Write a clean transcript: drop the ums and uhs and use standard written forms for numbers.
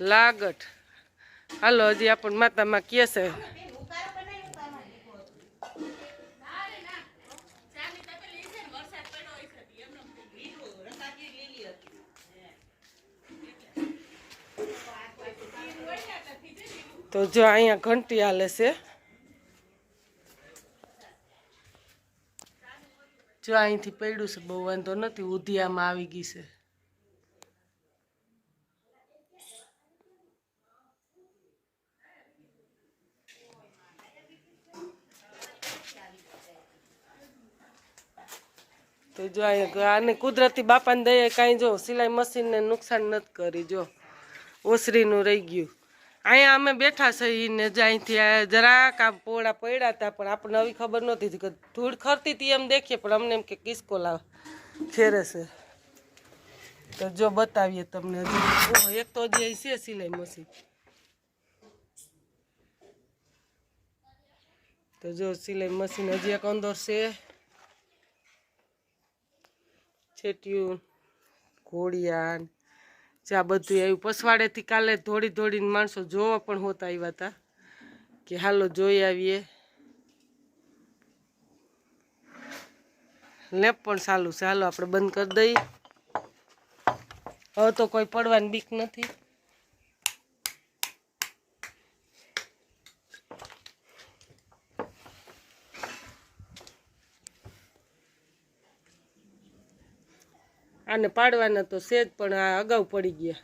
लागट हालो हजी अपन माता में किए से तो जो अँ घंटी हाले से जो अँ थी पड़ू से बहु वांधो नहीं उधिया में आई गई से तो जो आने कुदरती बापा ने दया कहीं जो सिलाई मशीन ने नुकसान नहीं करी जो ओसरी नु रही गयु अँ अमे बैठा सही ने जाई थी जराक आ पोड़ा पड़ा था पण आपने अभी खबर नती थी कि धूल खरती थी एम देखिए पण अमने एम के किसको लाव खेरे से तो जो बताइए तमने हजी एक तो हजी से सिलाई मशीन तो जो सिलाई मशीन हजी एक अंदर से छेटिયું ઘોડિયા જે આ બધું આવ્યું પસવાડેથી કાલે દોડી દોડીને માણસો જોવા પણ હોતા આવ્યા હતા કે હાલો જોઈ આવીએ લેપ પણ ચાલુ છે હાલો આપણે બંધ કરી દઈએ હવે તો કોઈ પડવાની બીક નથી આને પાડવાના તો સેજ પણ આ અગાઉ પડી ગયા